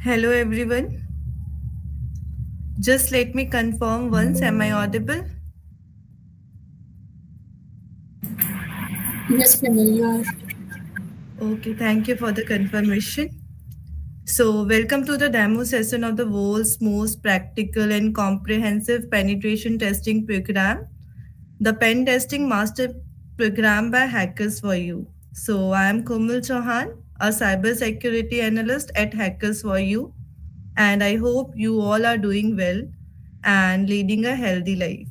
Hello everyone. Just let me confirm once, am I audible? Yes, Pranay, you are. Okay, thank you for the confirmation. So, welcome to the demo session of the world's most practical and comprehensive penetration testing program, the Pentesting Master Program by HackersForYou. So, I am Komal Chauhan, a cybersecurity analyst at HackersForYou, and I hope you all are doing well and leading a healthy life.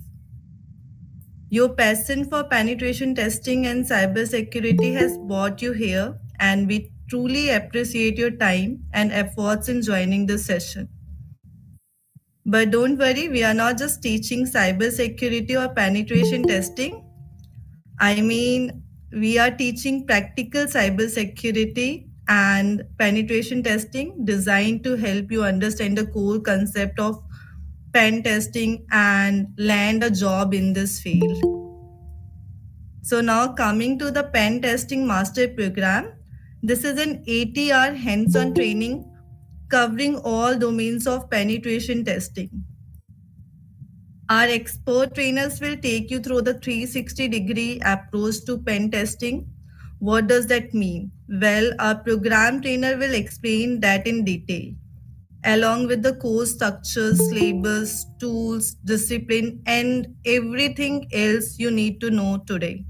Your passion for penetration testing and cybersecurity has brought you here, and we truly appreciate your time and efforts in joining this session. But don't worry, we are not just teaching cybersecurity or penetration testing. I mean, we are teaching practical cybersecurity and penetration testing designed to help you understand the core concept of pen testing and land a job in this field. So now coming to the pen testing master program, this is an 80-hour hands-on training covering all domains of penetration testing. Our expert trainers will take you through the 360-degree approach to pen testing. What does that mean? Well, our program trainer will explain that in detail, along with the course structures, syllabus, tools, discipline, and everything else you need to know today.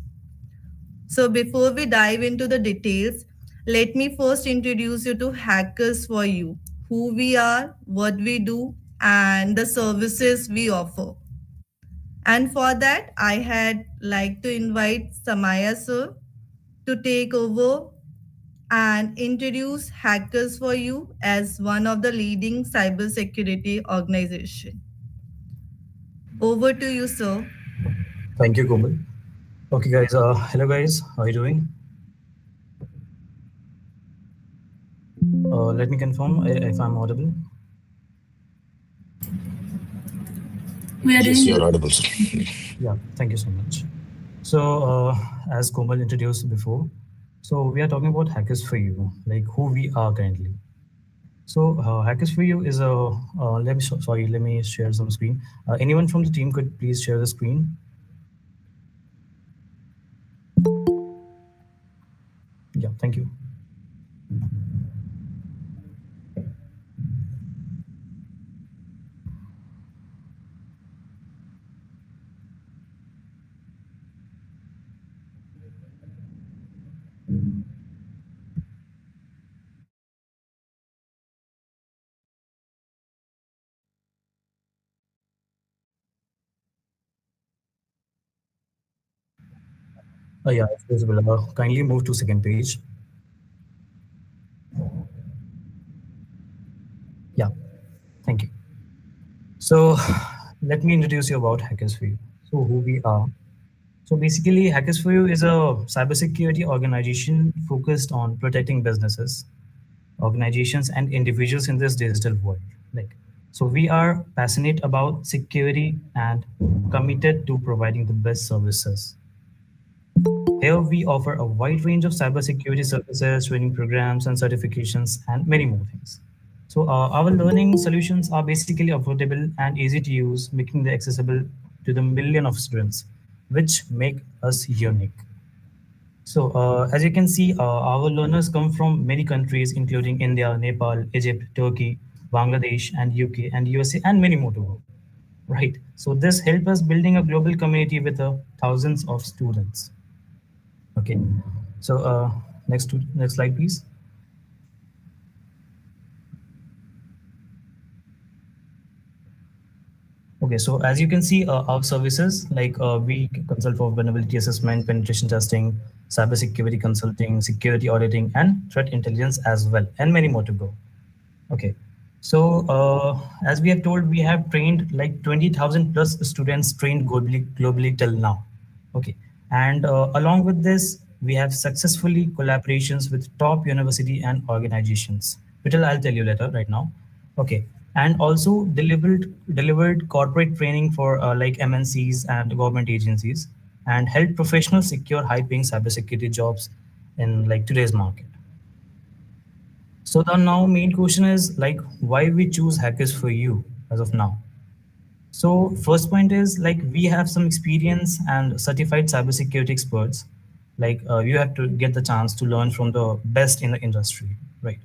So before we dive into the details, let me first introduce you to Hackers for You, who we are, what we do, and the services we offer. And for that, I had like to invite Samaya sir to take over and introduce Hackers for You as one of the leading cybersecurity organization. Over to you, sir. Thank you, Komal. Okay, guys. Hello, guys. How are you doing? Let me confirm if I'm audible. We are Yes, doing you're good. audible, sir. Yeah, thank you so much. So, as Komal introduced before, so we are talking about Hackers for You, like who we are currently. So, Hackers for You is a. Let me share some screen. Anyone from the team could please share the screen. Yeah, thank you. Yeah, it's visible. Kindly move to second page. Yeah, thank you. So, let me introduce you about Hackers for You. So, who we are. So basically, HackersForYou is a cybersecurity organization focused on protecting businesses, organizations, and individuals in this digital world. Like, so we are passionate about security and committed to providing the best services. Here we offer a wide range of cybersecurity services, training programs, and certifications, and many more things. So our learning solutions are basically affordable and easy to use, making them accessible to the million of students, which make us unique. So, as you can see, our learners come from many countries, including India, Nepal, Egypt, Turkey, Bangladesh, and UK, and USA, and many more to go. Right. So this helps us building a global community with thousands of students. Okay. So next slide, please. Okay, so as you can see, our services like we consult for vulnerability assessment, penetration testing, cybersecurity consulting, security auditing, and threat intelligence as well, and many more to go. Okay, so as we have told, we have trained like 20,000 plus students trained globally till now. Okay, and along with this, we have successfully collaborations with top university and organizations, which I'll tell you later right now. Okay, and also delivered corporate training for like MNCs and government agencies, and helped professionals secure high-paying cybersecurity jobs in like today's market. So the now main question is like why we choose Hackers for You as of now. So first point is like we have some experience and certified cybersecurity experts. Like you have to get the chance to learn from the best in the industry, right?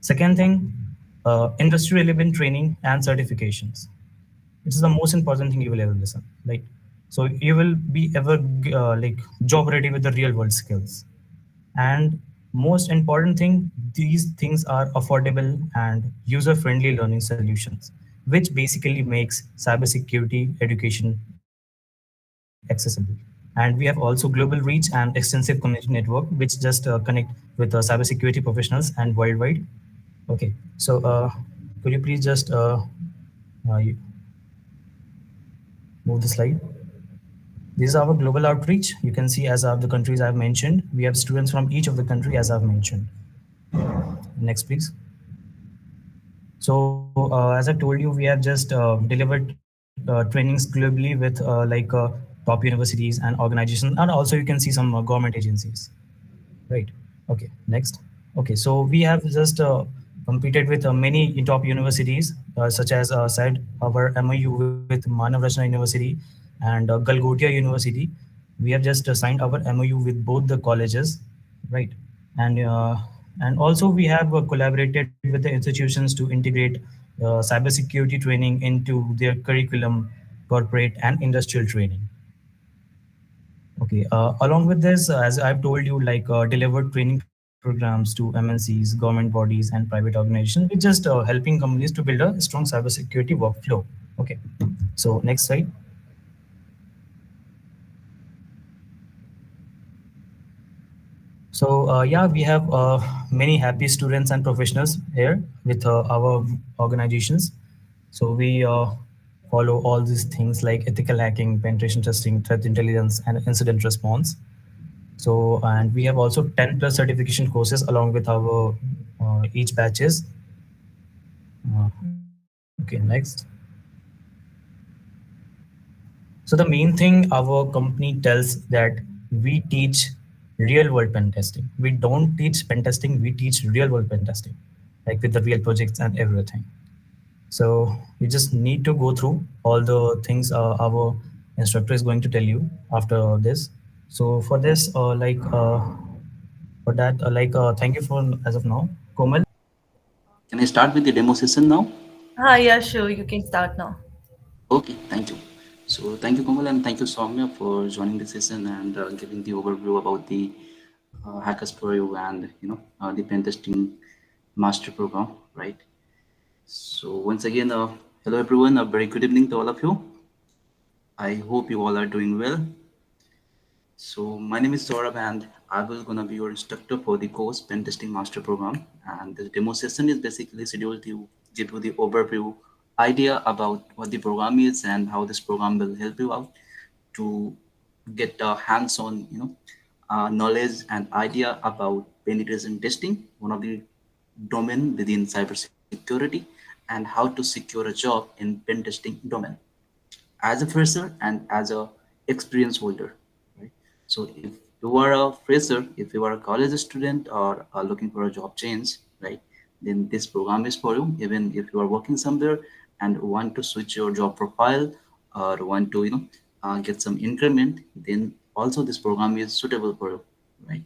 Second thing, industry relevant training and certifications. It is the most important thing you will ever listen. Like, so you will be ever like job ready with the real world skills. And most important thing, these things are affordable and user friendly learning solutions, which basically makes cybersecurity education accessible. And we have also global reach and extensive community network, which just connect with cybersecurity professionals and worldwide. Okay, so could you please just move the slide? This is our global outreach. You can see as of the countries I've mentioned, we have students from each of the country as I've mentioned. Next, please. So as I told you, we have just delivered trainings globally with top universities and organizations, and also you can see some government agencies. Right. Okay. Next. Okay. So we have just competed with many top universities, such as said our MOU with Manav Rachna University and Galgotia University. We have just signed our MOU with both the colleges, right? And also we have collaborated with the institutions to integrate cybersecurity training into their curriculum, corporate and industrial training. Okay. Along with this, as I've told you, like delivered training programs to MNCs, government bodies, and private organizations, which just helping companies to build a strong cybersecurity workflow. Okay. So next slide. So yeah, we have many happy students and professionals here with our organizations. So we follow all these things like ethical hacking, penetration testing, threat intelligence, and incident response. So, and we have also 10 plus certification courses along with our each batches. Okay, next. So the main thing our company tells that we teach real world pen testing. We don't teach pen testing, we teach real world pen testing, like with the real projects and everything. So you just need to go through all the things our instructor is going to tell you after this. So for this, for that, thank you for as of now, Komal. Can I start with the demo session now? Ah, yeah, sure. You can start now. Okay, thank you. So thank you, Komal, and thank you, Soumya, for joining the session and giving the overview about the Hackers for You and the Pentesting Master Program, right? So once again, hello everyone. A very good evening to all of you. I hope you all are doing well. So my name is Saurabh and I will gonna be your instructor for the course Pentesting Master Program. And the demo session is basically scheduled to give you the overview idea about what the program is and how this program will help you out to get a hands-on, knowledge and idea about penetration testing, one of the domain within cybersecurity, and how to secure a job in pen testing domain as a fresher and as a experience holder, right? So if you are a fresher, if you are a college student or are looking for a job change, right, then this program is for you. Even if you are working somewhere and want to switch your job profile or want to get some increment, then also this program is suitable for you, right?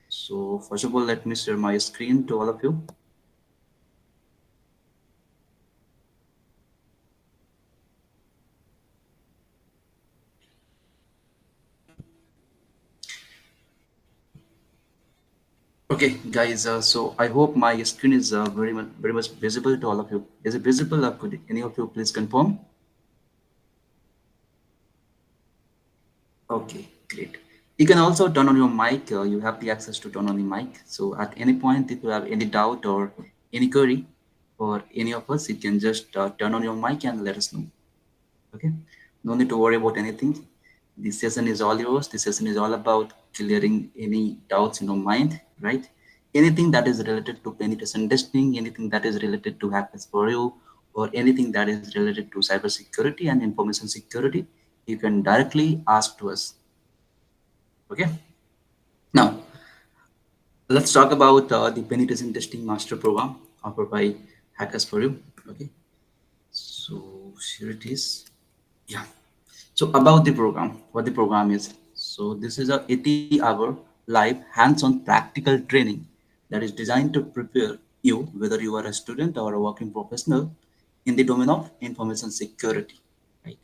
So first of all, let me share my screen to all of you. Okay, guys. So I hope my screen is very much visible to all of you. Is it visible? Could any of you please confirm? Okay, great. You can also turn on your mic. You have the access to turn on the mic. So at any point, if you have any doubt or any query for any of us, you can just turn on your mic and let us know. Okay, no need to worry about anything. This session is all yours. This session is all about clearing any doubts in your mind, right? Anything that is related to penetration testing, anything that is related to hackers for you, or anything that is related to cybersecurity and information security, you can directly ask to us. Okay, now Let's talk about the Penetration Testing Master Program offered by HackersForYou. Okay, so here it is. Yeah. So about the program, what the program is. So this is a 80-hour live hands-on practical training that is designed to prepare you, whether you are a student or a working professional, in the domain of information security, right?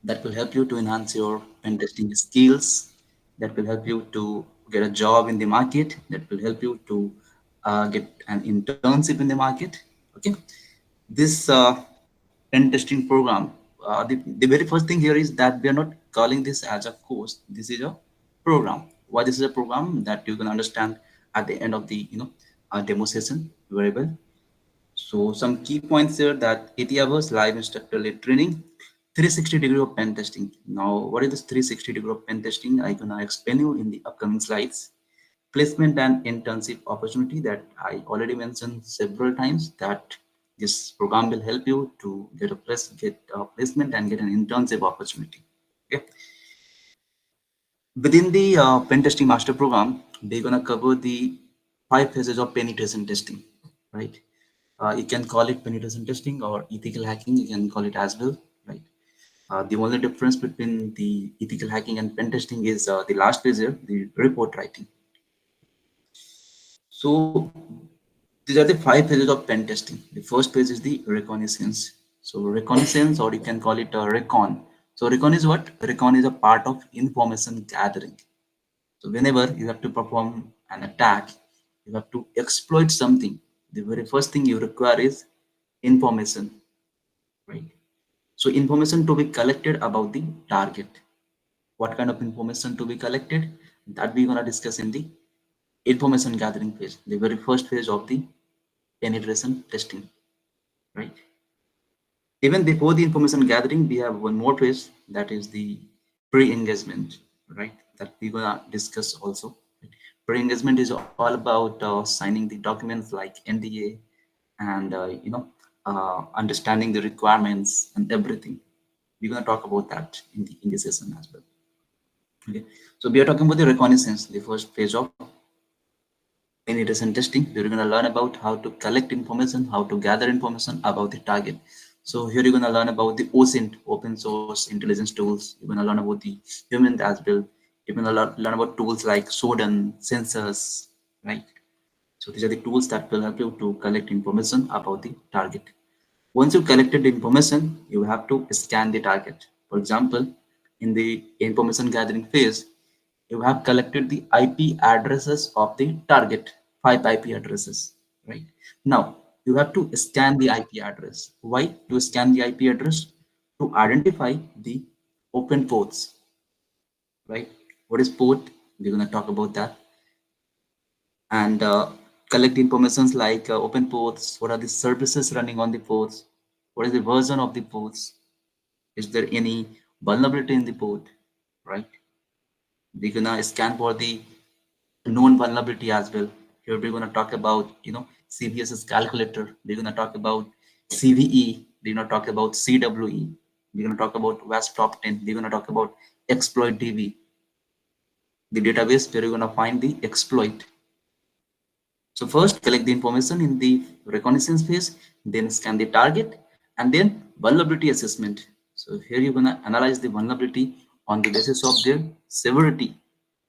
That will help you to enhance your pen testing skills, that will help you to get a job in the market, that will help you to get an internship in the market. Okay, this pen testing program, the very first thing here is that we are not calling this as a course. This is a program. Why this is a program, that you can understand at the end of the demo session very well. So some key points here, that 80 hours live instructor led training, 360-degree of pen testing. Now, what is this 360-degree of pen testing? I'm gonna explain you in the upcoming slides. Placement and internship opportunity, that I already mentioned several times, that this program will help you to get a placement and get an internship opportunity. Okay. Within the pen testing master program, they're gonna cover the 5 phases of penetration testing, right? You can call it penetration testing or ethical hacking. You can call it as well, right? The only difference between the ethical hacking and pen testing is the last phase here, the report writing. So these are the 5 phases of pen testing. The first phase is the reconnaissance. So reconnaissance, or you can call it a recon. So recon is what? Recon is a part of information gathering. So whenever you have to perform an attack, you have to exploit something. The very first thing you require is information, right? So information to be collected about the target. What kind of information to be collected? That we're gonna discuss in the information gathering phase, the very first phase of the penetration testing, right? Even before the information gathering, we have one more phase, that is the pre-engagement, right? That we're gonna discuss also. Pre-engagement is all about signing the documents like NDA and understanding the requirements and everything. We're gonna talk about that in the session as well. Okay, so we are talking about the reconnaissance, the first phase of penetration testing. We're going to learn about how to collect information, how to gather information about the target. So here you're going to learn about the OSINT, open source intelligence tools. You're going to learn about the human as well. You're going to learn about tools like Sodan, sensors, right? So these are the tools that will help you to collect information about the target. Once you collected the information, you have to scan the target. For example, in the information gathering phase, you have collected the IP addresses of the target, 5 IP addresses, right? Now, you have to scan the IP address. Why? To scan the IP address to identify the open ports, right? What is port? We're going to talk about that. And collect informations like open ports, what are the services running on the ports, what is the version of the ports, is there any vulnerability in the port, right? We're gonna scan for the known vulnerability as well. Here we're gonna talk about CVS's calculator. We're gonna talk about CVE. We're gonna talk about CWE. We're gonna talk about WASP top 10. We're gonna talk about exploit DB, the database where you're gonna find the exploit. So first collect the information in the reconnaissance phase, then scan the target, and then vulnerability assessment. So here you're gonna analyze the vulnerability on the basis of their severity.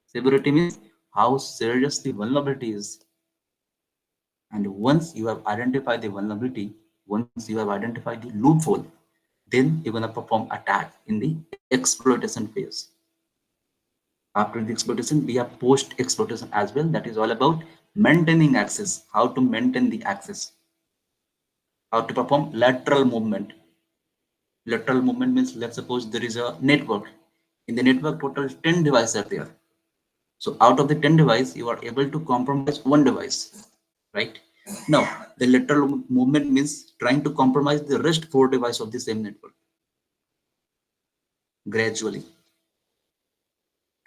Severity means how serious the vulnerability is. And once you have identified the vulnerability, once you have identified the loophole, then you're gonna perform attack in the exploitation phase. After the exploitation, we have post exploitation as well. That is all about maintaining access, how to maintain the access, how to perform lateral movement. Lateral movement means, let's suppose there is a network. In the network, total 10 devices are there. So out of the 10 devices, you are able to compromise one device, right? Now, the lateral movement means trying to compromise the rest 4 devices of the same network gradually.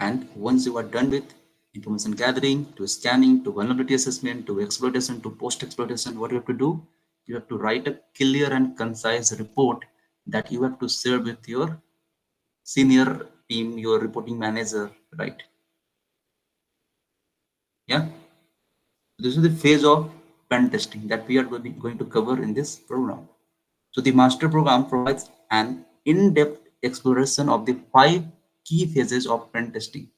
And once you are done with information gathering, to scanning, to vulnerability assessment, to exploitation, to post-exploitation, what you have to do? You have to write a clear and concise report that you have to share with your senior team, your reporting manager, right? Yeah. This is the phase of pen testing that we are going to cover in this program. So the master program provides an in-depth exploration of the 5 key phases of pen testing,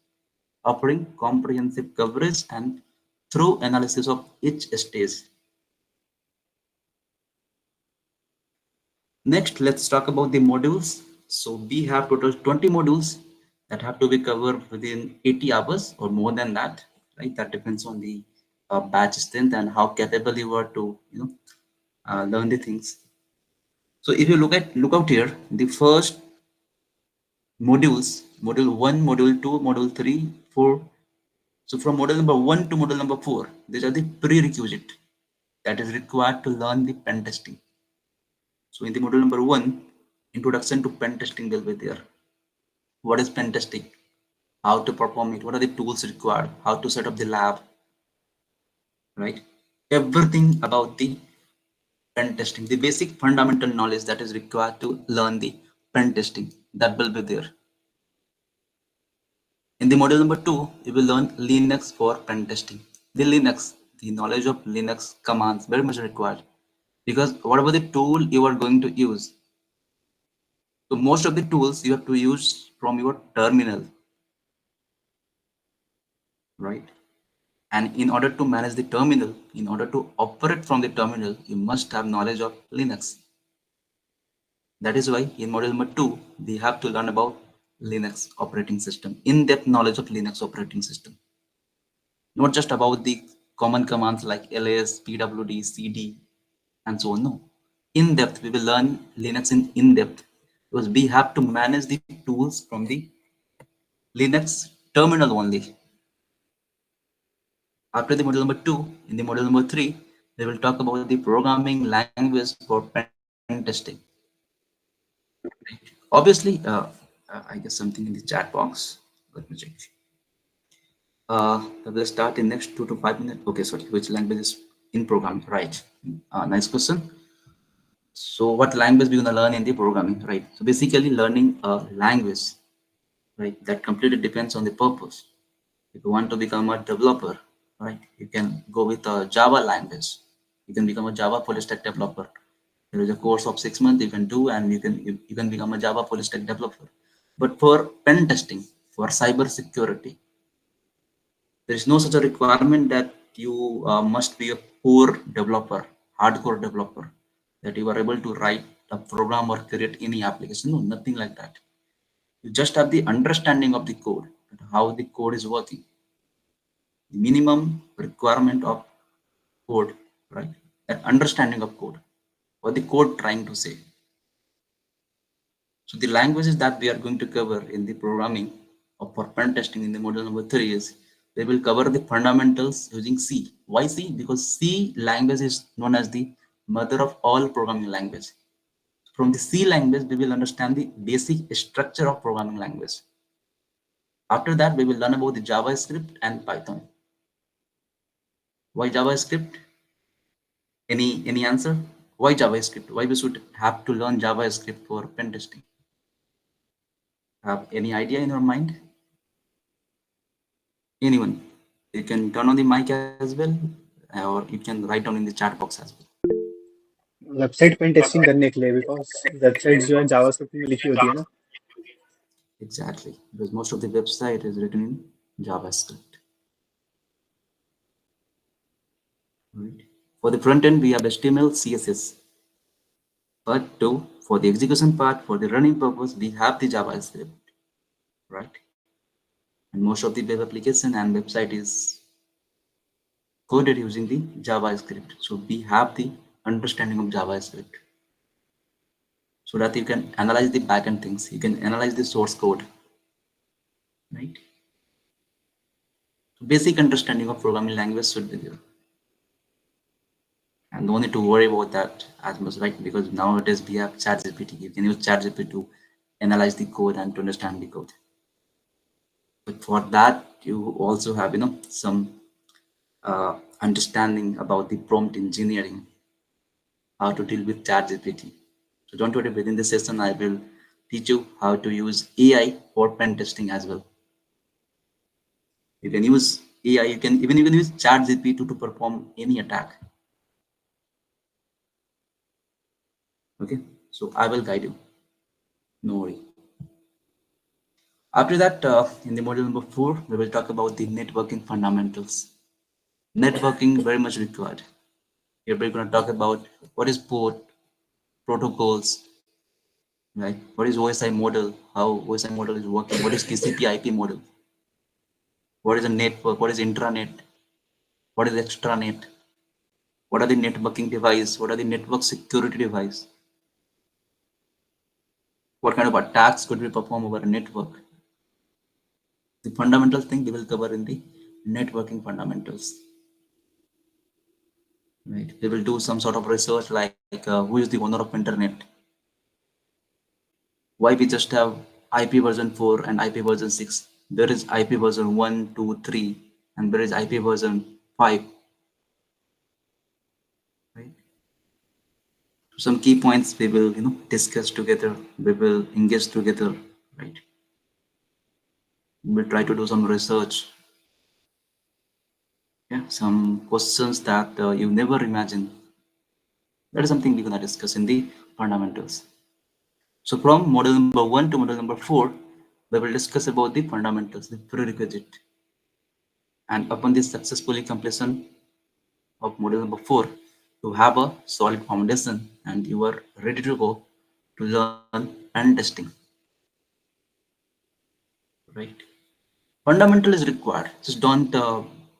offering comprehensive coverage and thorough analysis of each stage. Next, let's talk about the modules. So we have total 20 modules that have to be covered within 80 hours or more than that, right? That depends on the batch strength and how capable you are to, learn the things. So if you look out here, the first modules, module 1, module 2, module 3, 4. So from module number 1 to module number 4, these are the prerequisite that is required to learn the pen testing. So in the module number 1, introduction to pen testing will be there. What is pen testing? How to perform it? What are the tools required? How to set up the lab? Right? Everything about the pen testing, the basic fundamental knowledge that is required to learn the pen testing, that will be there. In the module number 2, you will learn Linux for pen testing. The knowledge of Linux commands very much required, because whatever the tool you are going to use, so most of the tools you have to use from your terminal, right? And in order to manage the terminal, in order to operate from the terminal, you must have knowledge of Linux. That is why in module number 2, we have to learn about Linux operating system, in-depth knowledge of Linux operating system. Not just about the common commands like ls, pwd, cd, and so on. No. In depth, we will learn Linux in depth, because we have to manage the tools from the Linux terminal only. After the module number 2, in the module number 3, we will talk about the programming language for pen testing. Obviously, I guess something in the chat box. Let me check. We'll start in next 2 to 5 minutes. Okay, sorry, which language is in program? Right. Nice question. So what language we're gonna learn in the programming, right? So basically learning a language, right? That completely depends on the purpose. If you want to become a developer, right, you can go with a Java language. You can become a Java full stack developer. There is a course of 6 months you can do, and you can become a Java full stack developer. But for pen testing, for cyber security, there is no such a requirement that you must be a core developer, hardcore developer, that you are able to write a program or create any application. No, nothing like that. You just have the understanding of the code, how the code is working. The minimum requirement of code, right? That understanding of code, what the code trying to say. So the languages that we are going to cover in the programming or for pen testing in the module number 3 is, they will cover the fundamentals using C. Why C? Because C language is known as the mother of all programming language. From the C language, we will understand the basic structure of programming language. After that, we will learn about the JavaScript and Python. Why JavaScript? Any answer? Why JavaScript? Why we should have to learn JavaScript for pen testing? Have any idea in your mind? Anyone? You can turn on the mic as well, or you can write down in the chat box as well. Website pen testing करने के लिए, because website जो है JavaScript में लिखी होती है ना. Exactly, because most of the website is written in JavaScript. Right. For the front end, we have HTML, CSS. But for the execution part, for the running purpose, we have the JavaScript, right? And most of the web application and website is coded using the JavaScript. So we have the understanding of JavaScript, so that you can analyze the backend things. You can analyze the source code, right? So basic understanding of programming language should be there. And no need to worry about that as much, right? Because nowadays we have ChatGPT. You can use ChatGPT to analyze the code and to understand the code. But for that, you also have, some understanding about the prompt engineering, how to deal with ChatGPT. So don't worry, within this session, I will teach you how to use AI for pen testing as well. You can use AI, you can even use ChatGPT to perform any attack. Okay, so I will guide you. No worry. After that, in the module number 4, we will talk about the networking fundamentals. Networking very much required. Here we're going to talk about what is port, protocols, right? What is OSI model, how OSI model is working, what is TCP IP model, what is a network, what is intranet, what is extranet, what are the networking device, what are the network security device, what kind of attacks could we perform over a network. The fundamental thing we will cover in the networking fundamentals. Right. We will do some sort of research like who is the owner of internet, why we just have IP version 4 and IP version 6. There is IP version 1, 2, 3, and there is IP version 5. Right. Some key points we will discuss together. We will engage together. Right. We'll try to do some research. Yeah, some questions that you never imagined. That is something we're gonna discuss in the fundamentals. So from model number 1 to model number 4, we will discuss about the fundamentals, the prerequisite. And upon this successfully completion of model number 4, you have a solid foundation and you are ready to go to learn pen testing. Right? Fundamental is required. Just don't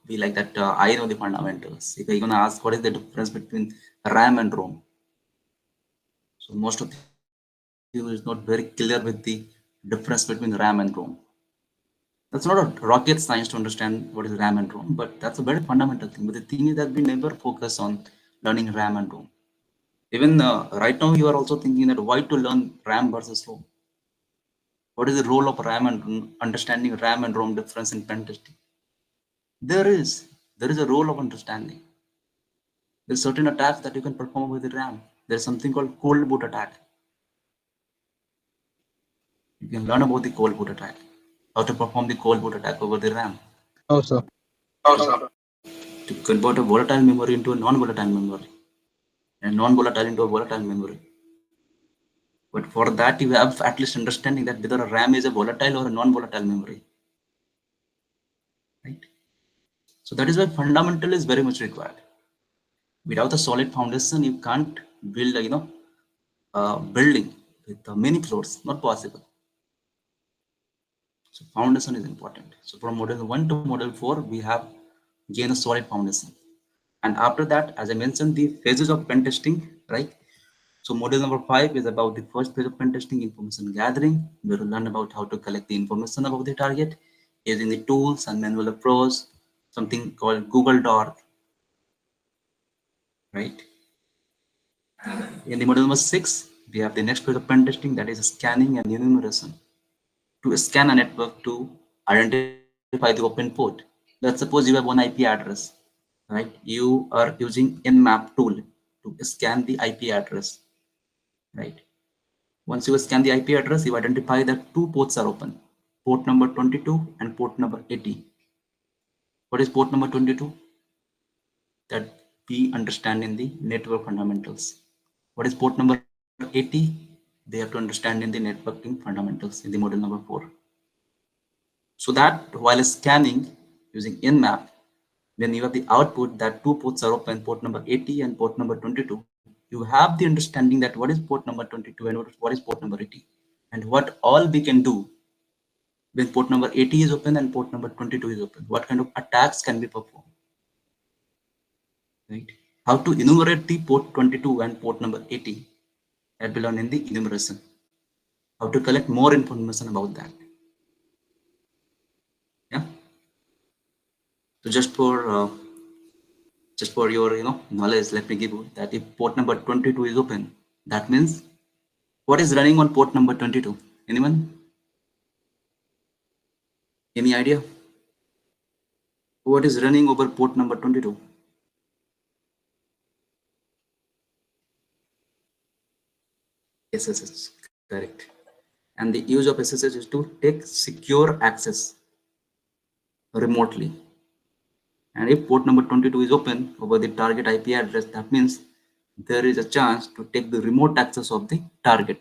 be like that. I know the fundamentals. If you're gonna ask what is the difference between RAM and ROM, so most of you is not very clear with the difference between RAM and ROM. That's not a rocket science to understand what is RAM and ROM, but that's a very fundamental thing. But the thing is that we never focus on learning RAM and ROM. Even right now, you are also thinking that why to learn RAM versus ROM. What is the role of RAM and understanding RAM and ROM difference in pen testing? There is a role of understanding. There's certain attacks that you can perform with the RAM. There's something called cold boot attack. You can learn about the cold boot attack, how to perform the cold boot attack over the RAM. Oh, sir. To convert a volatile memory into a non-volatile memory, and non-volatile into a volatile memory. But for that, you have at least understanding that whether a RAM is a volatile or a non-volatile memory. Right? So that is why fundamental is very much required. Without a solid foundation, you can't build a building with many floors. Not possible. So foundation is important. So from model 1 to model 4, we have gained a solid foundation. And after that, as I mentioned, the phases of pen testing, right? So module number 5 is about the first phase of pen testing, information gathering. We will learn about how to collect the information about the target using the tools and manual approach, something called Google Doc, right? In the module number 6, we have the next phase of pen testing, that is scanning and enumeration. To scan a network to identify the open port. Let's suppose you have one IP address, right? You are using Nmap tool to scan the IP address, right? Once you scan the IP address, you identify that two ports are open, port number 22 and port number 80. What is port number 22? That we understand in the network fundamentals. What is port number 80? They have to understand in the networking fundamentals in the module number 4. So that while scanning using Nmap, when you have the output that two ports are open, port number 80 and port number 22, you have the understanding that what is port number 22 and what is port number 80, and what all we can do when port number 80 is open and port number 22 is open. What kind of attacks can be performed? Right? How to enumerate the port 22 and port number 80, that will learn in the enumeration. How to collect more information about that. Yeah. So just for your knowledge, let me give you that if port number 22 is open, that means what is running on port number 22? Anyone? Any idea? What is running over port number 22? SSH, correct. And the use of SSH is to take secure access remotely. And if port number 22 is open over the target IP address, that means there is a chance to take the remote access of the target.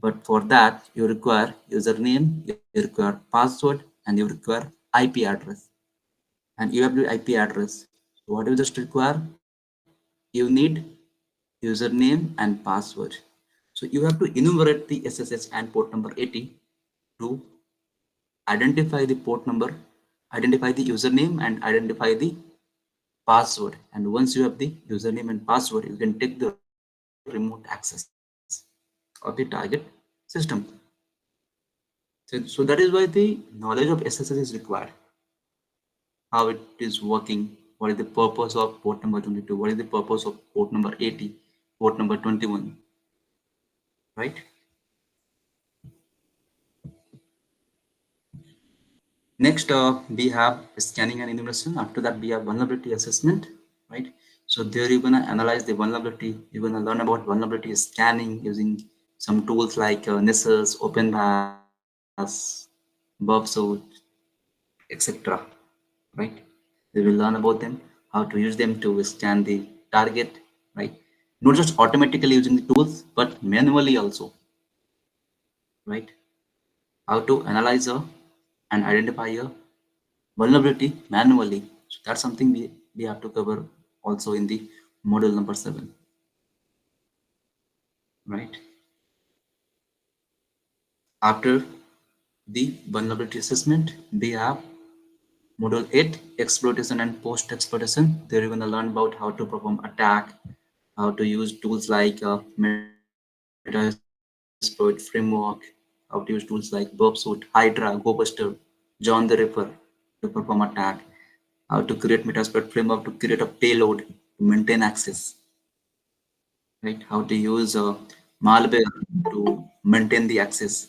But for that, you require username, you require password, and you require IP address. And you have the IP address. So what you just require? You need username and password. So you have to enumerate the SSH and port number 80 to identify the port number, identify the username, and identify the password. And once you have the username and password, you can take the remote access of the target system. So that is why the knowledge of SSH is required. How it is working, what is the purpose of port number 22, what is the purpose of port number 80, port number 21, right? Next, we have scanning and enumeration. After that, we have vulnerability assessment, right? So there you're gonna analyze the vulnerability. You're gonna learn about vulnerability scanning using some tools like Nessus, OpenVAS, Buffsuit, etc. Right? You will learn about them, how to use them to scan the target, right? Not just automatically using the tools, but manually also, right? How to analyze and identify a vulnerability manually. So that's something we have to cover also in the module number 7, right? After the vulnerability assessment, we have module 8, exploitation and post-exploitation. There you're going to learn about how to perform attack, how to use tools like Metasploit framework, how to use tools like Buffsuit, Hydra, GoBuster, John the Ripper to perform attack, how to create Metasploit framework to create a payload to maintain access, right? How to use malware to maintain the access,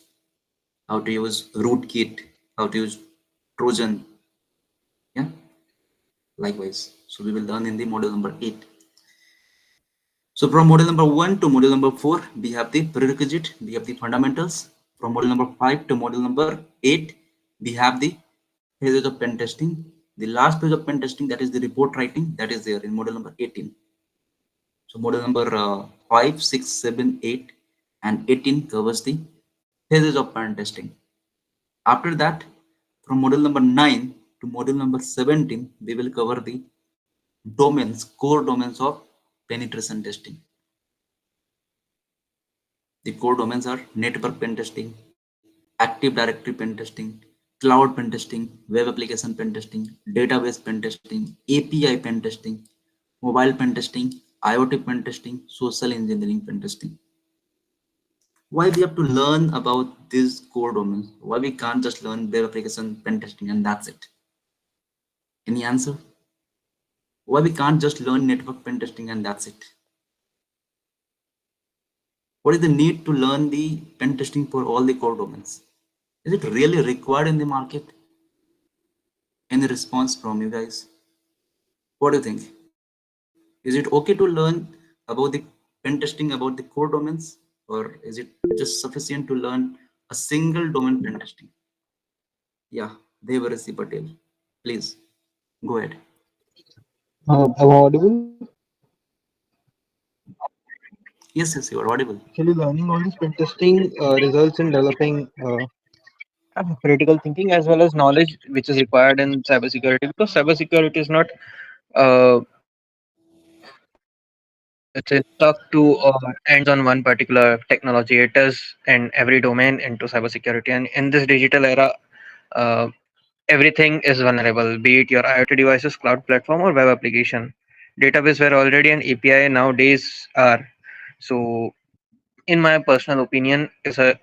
how to use rootkit, how to use Trojan, yeah, likewise. So we will learn in the module number 8. So from module number 1 to module number 4, we have the prerequisite, we have the fundamentals. From module number 5 to module number 8, we have the phases of pen testing. The last phase of pen testing, that is the report writing, that is there in module number 18. So module number 5, 6, 7, 8 and 18 covers the phases of pen testing. After that, from module number 9 to module number 17, we will cover the domains, core domains of penetration testing. The core domains are network pen testing, Active Directory pen testing, cloud pen testing, web application pen testing, database pen testing, API pen testing, mobile pen testing, IoT pen testing, social engineering pen testing. Why we have to learn about these core domains? Why we can't just learn web application pen testing and that's it? Any answer? Why we can't just learn network pen testing and that's it? What is the need to learn the pen testing for all the core domains? Is it really required in the market? Any response from you guys? What do you think? Is it okay to learn about the pen testing about the core domains, or is it just sufficient to learn a single domain pen testing? Yeah, Devarasi Patel, please go ahead. Am I audible? Yes, yes, you are audible. Actually, learning all this pen testing results in developing critical thinking as well as knowledge which is required in cybersecurity, because cybersecurity is not uh, let's say stuck to ends on one particular technology. It is in every domain into cybersecurity, and in this digital era, uh, everything is vulnerable, be it your IoT devices, cloud platform, or web application. Database were already an API, nowadays are. So, in my personal opinion, is a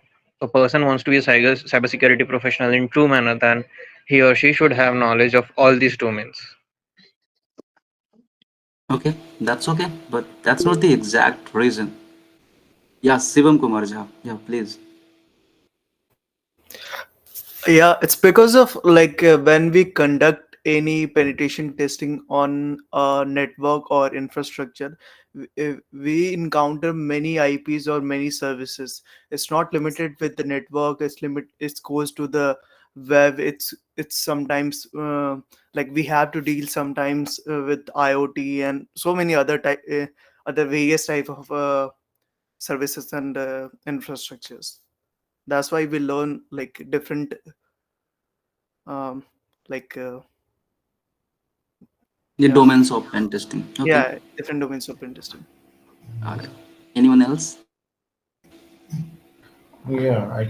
person wants to be a cybersecurity professional in true manner, then he or she should have knowledge of all these domains. Okay, that's okay, but that's not the exact reason. Yeah, Shivam Kumar Jha. Yeah, please. Yeah, it's because of when we conduct any penetration testing on a network or infrastructure, we encounter many IPs or many services. It's not limited with the network. It goes to the web. It's sometimes like we have to deal sometimes with IoT and so many other various type of services and infrastructures. That's why we learn like different um, like The yeah, domains of pen testing. Okay. yeah, different domains of interesting. All right. Anyone else? Yeah, I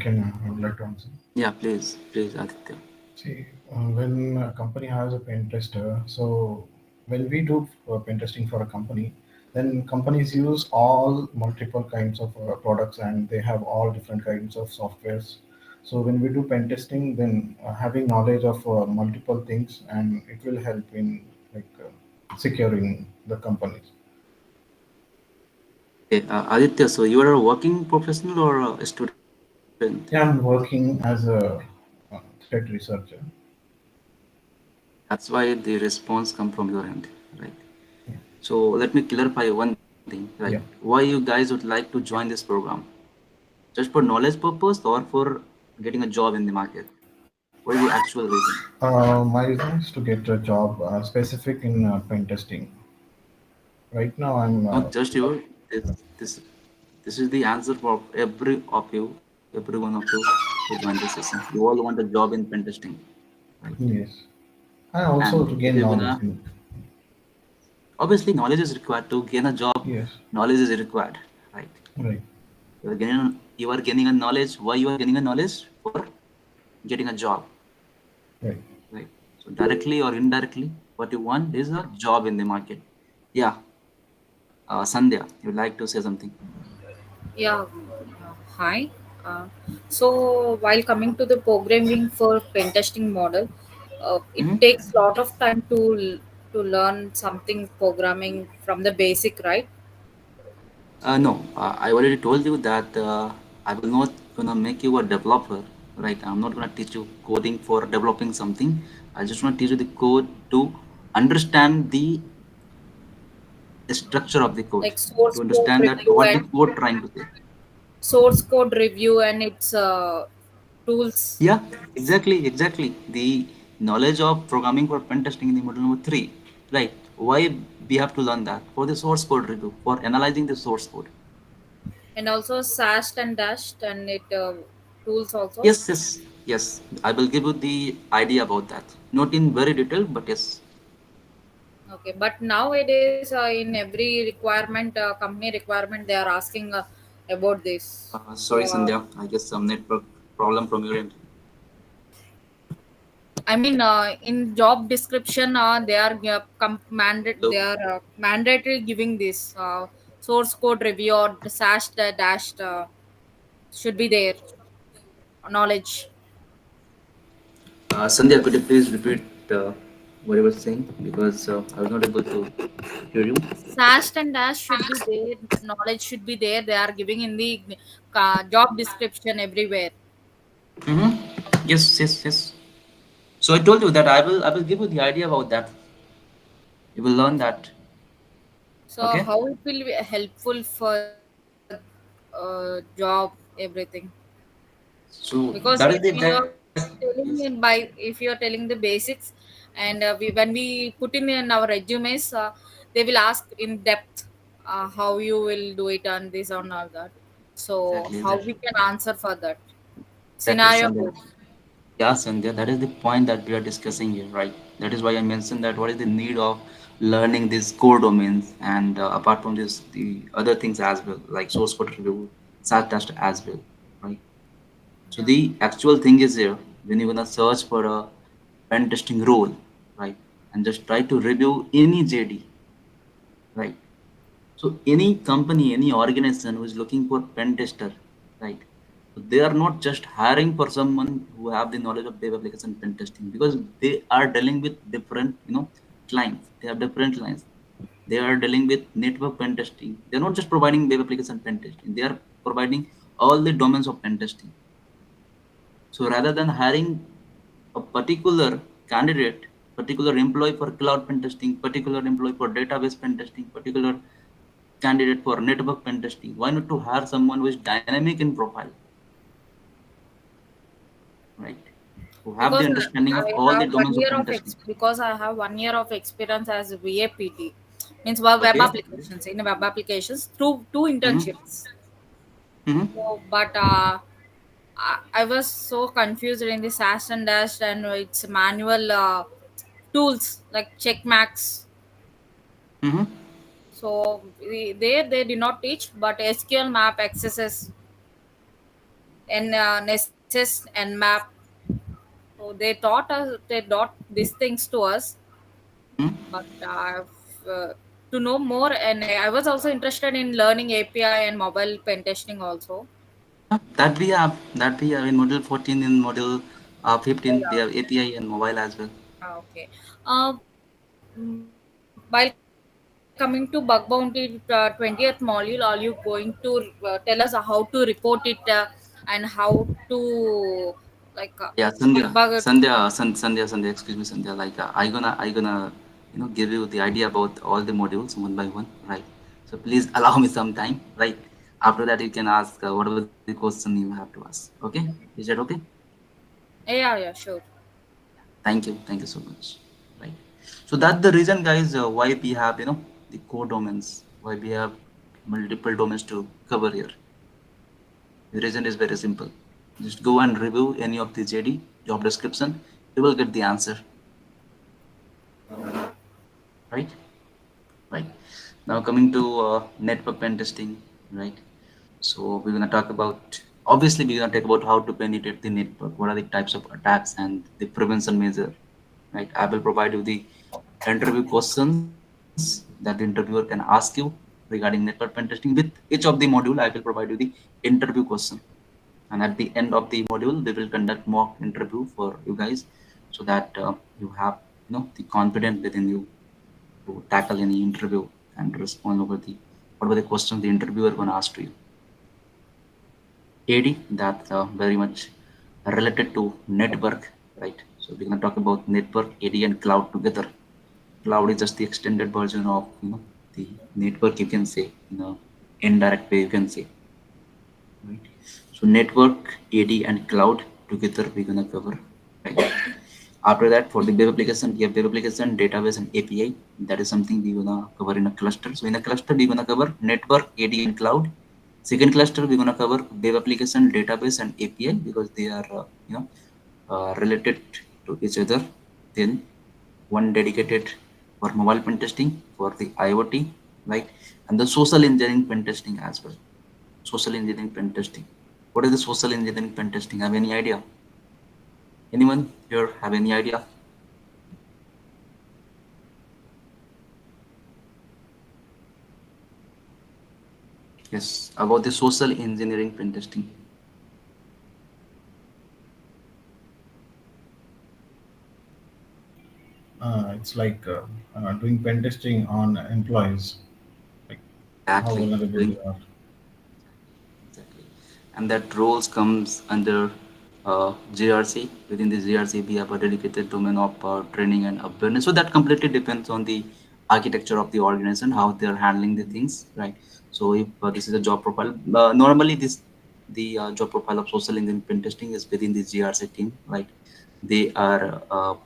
would like to answer. Yeah, please, Aditya. See, when a company has a pen tester, so when we do pen testing for a company, then companies use all multiple kinds of products and they have all different kinds of softwares. So when we do pen testing, then having knowledge of multiple things and it will help in securing the companies. Okay, Aditya, so you are a working professional or a student? Yeah, I'm working as a threat researcher. That's why the response come from your end, right? Yeah. So let me clarify one thing, right? Yeah. Why you guys would like to join this program? Just for knowledge purpose or for getting a job in the market? What is the actual reason? My reason is to get a job specific in pen testing. Right now, I'm. Not just you. This this is the answer for every of you, every one of you who join this session. You all want a job in pen testing, right? Yes. And And also to if gain you're knowledge. gonna, obviously knowledge is required to gain a job. Yes. Knowledge is required, right? Right. You are gaining a knowledge. Why you are gaining a knowledge? For getting a job, Right. right? So directly or indirectly, what you want is a job in the market. Yeah, Sandhya, you'd like to say something? Yeah, hi. Uh, so while coming to the programming for pen testing model, it Hmm. takes a lot of time to learn something programming from the basic, right? No, I already told you that I will not gonna make you a developer, right? I'm not gonna teach you coding for developing something. I just want to teach you the code to understand the structure of the code, Like source to code understand that review what the and code trying to say. source code review and its tools. Yeah, exactly. The knowledge of programming for pen testing in the module number three, right? Why we have to learn that for the source code review, for analyzing the source code. And also sashed and dashed and it tools also. Yes. I will give you the idea about that. Not in very detail, but yes. Okay, but nowadays in every requirement, company requirement, they are asking about this. Sorry, So Sandhya. I guess some network problem from your end. I mean, in job description, they are Hello. they are mandatory giving this source code review or the sashed dashed should be there knowledge. Sandhya, could you please repeat what you were saying? Because I was not able to hear you. Sashed and dash should be there. Knowledge should be there. They are giving in the job description everywhere. Mm-hmm. Yes. So I told you that I will give you the idea about that. You will learn that. So Okay. how it will be helpful for job everything? So Because that is if the you that are yes. telling in by if you are telling the basics, and when we put in our resumes, they will ask in depth how you will do it and this and all that. So how we Exactly. can answer for that Exactly, scenario Sandhya. based. Yeah, Sandhya, that is the point that we are discussing here, right? That is why I mentioned that what is the need of learning these core domains, and apart from this, the other things as well, like source code review, SAT test as well, right? So Yeah. the actual thing is here when you're gonna search for a pen testing role, right? And just try to review any JD, right? So any company, any organization who is looking for pen tester, right? So they are not just hiring for someone who have the knowledge of web application pen testing, because they are dealing with different, clients. They have different clients. They are dealing with network pen testing. They are not just providing web application pen testing. They are providing all the domains of pen testing. So rather than hiring a particular candidate, particular employee for cloud pen testing, particular employee for database pen testing, particular candidate for network pen testing, why not to hire someone who is dynamic in profile, right? who have the because understanding of I all the have one domains of year pen of testing. because I have 1 year of experience as VAPT, means web Okay. applications, in web applications through two Mm-hmm. internships. Mm-hmm. So, but I was so confused in the SAS and Dash and its manual tools like checkmax. Mm-hmm. So there they did not teach, but SQL map accesses and Nessus and map. So they taught these things to us, Mm-hmm. but to know more, and I was also interested in learning API and mobile pen testing also. That we have in module 14, in module 15 we Yeah. have API and mobile as well. Okay. While coming to bug bounty 20th module, are you going to tell us how to report it and how to like Yeah, debug it? Sandhya, excuse me, Sandhya. Like I gonna give you the idea about all the modules one by one, right? So please allow me some time, right? After that you can ask whatever the question you have to ask. Okay, is that okay? Yeah, yeah, sure. Thank you so much. Right. So that's the reason, guys, why we have the core domains, why we have multiple domains to cover here. The reason is very simple. Just go and review any of the JD job description. You will get the answer. Right. Right. Now coming to network pen testing. Right. So we're gonna talk about, obviously we're gonna talk about how to penetrate the network. What are the types of attacks and the prevention measure. Right. I will provide you the interview questions that the interviewer can ask you regarding network pen testing. With each of the module, I will provide you the interview question. And at the end of the module, they will conduct mock interview for you guys, so that you have the confidence within you to tackle any interview and respond over the whatever the question the interviewer gonna ask to you. AD, that's very much related to network, right? So we're gonna talk about network, AD, and cloud together. Cloud is just the extended version of the network, you can say, in a indirect way, you can say, right? So network, AD, and cloud together we're gonna cover, right? After that, for the web application, we have web application, database, and API. That is something we're gonna cover in a cluster. So in a cluster, we're gonna cover network, AD, and cloud. Second cluster, we're gonna cover web application, database, and API, because they are related to each other. Then one dedicated for mobile pen testing, for the IoT, right? And the social engineering pen testing as well. Social engineering pen testing. What is the social engineering pen testing? Have any idea? Anyone here have any idea? Yes, about the social engineering pen testing. It's like doing pen testing on employees, like how Exactly. vulnerable Doing they are. exactly. And that roles comes under GRC. Within the GRC, we have a dedicated domain of training and awareness. So that completely depends on the architecture of the organization, how they are handling the things, right? So if this is a job profile, normally this the job profile of social engineering pen testing is within the GRC team, right? They are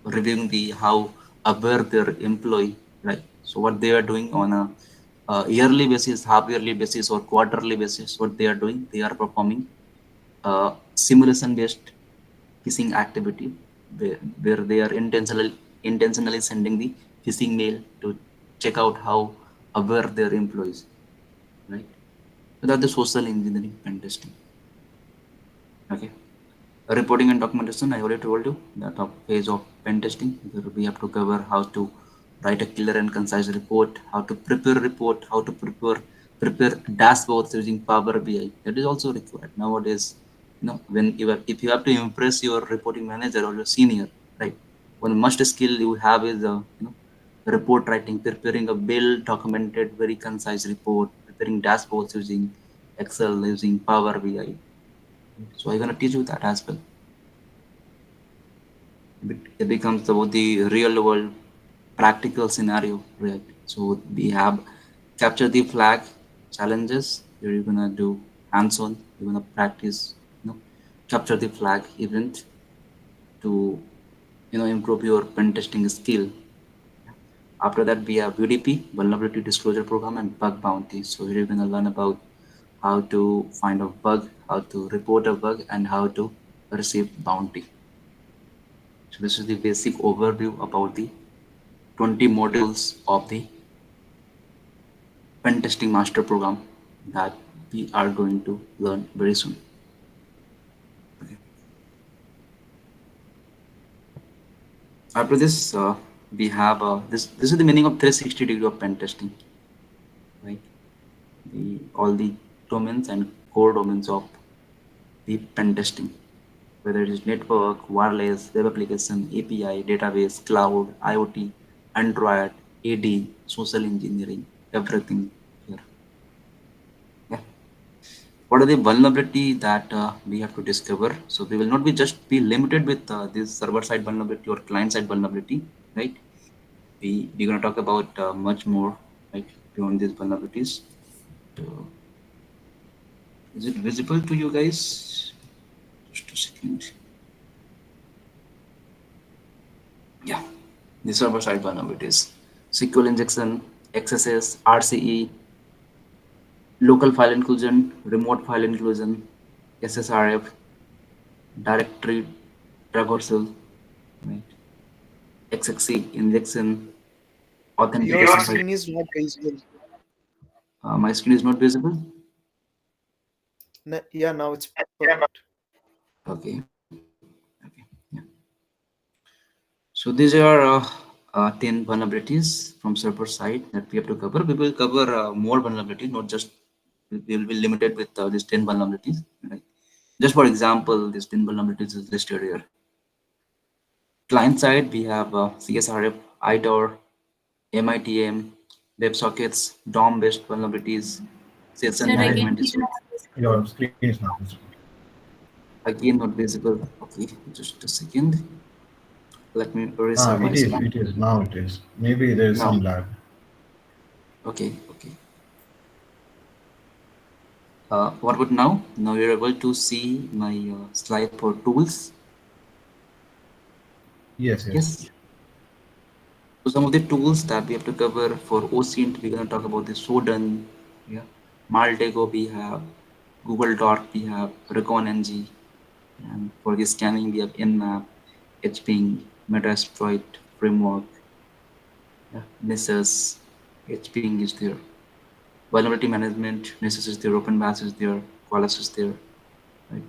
reviewing the how aware their employee, right? So what they are doing on a yearly basis, half yearly basis, or quarterly basis, what they are doing, they are performing simulation based phishing activity, where they are intentionally sending the phishing mail to check out how aware their employees, right? So that's the social engineering pen testing. Okay. Reporting and documentation, I already told you that of phase of pen testing, where we have to cover how to write a clear and concise report, how to prepare report, how to prepare dashboards using Power BI. That is also required nowadays. When if you have to impress your reporting manager or your senior, right? One must skill you have is report writing, preparing a well documented, very concise report, preparing dashboards using Excel, using Power BI. So I'm gonna teach you that as well. It becomes about the real world practical scenario, right? So we have capture the flag challenges. Here you're gonna do hands-on. You're gonna practice, capture the flag event. to improve your pen testing skill. After that, we have VDP, Vulnerability Disclosure Program, and Bug Bounty. So here you're going to learn about how to find a bug, how to report a bug, and how to receive bounty. So this is the basic overview about the 20 modules of the Pen Testing Master Program that we are going to learn very soon. Okay. After this, we have this. This is the meaning of 360-degree of pen testing, right? All the domains and core domains of the pen testing, whether it is network, wireless, web application, API, database, cloud, IoT, Android, AD, social engineering, everything here. Yeah. What are the vulnerability that we have to discover? So we will not be just be limited with this server side vulnerability or client side vulnerability, right? We're going to talk about much more, right, beyond these vulnerabilities. So, is it visible to you guys? Just a second. Yeah, the server side vulnerabilities: SQL injection, XSS, RCE, local file inclusion, remote file inclusion, SSRF, directory traversal, right? XXC injection, Your authentication side. screen is not visible. My screen is not visible. Yeah, now it's perfect. Okay. Okay. Yeah. So these are 10 vulnerabilities from server side that we have to cover. We will cover more vulnerabilities, not just we will be limited with these 10 vulnerabilities. Right? Just for example, these 10 vulnerabilities is listed here. Client side, we have CSRF, IDOR, MITM, WebSockets, DOM-based vulnerabilities, session Sir, again. management issues. Your screen is not visible. Again, not visible. Okay, just a second. Let me restart my It is. screen. It is. Now it is. Maybe there is Now, some lag. okay, okay. What about now? Now you're able to see my slide for tools. Yes, yes. Yes. So some of the tools that we have to cover for OSINT, we're gonna talk about the Sodan, yeah, Maldego we have, Google Doc we have, Recon NG, and for the scanning we have Nmap, HPing, Metasploit framework, yeah, Nessus, HPing is there, vulnerability management, Nessus is there, OpenBAS is there, Qualys is there, right?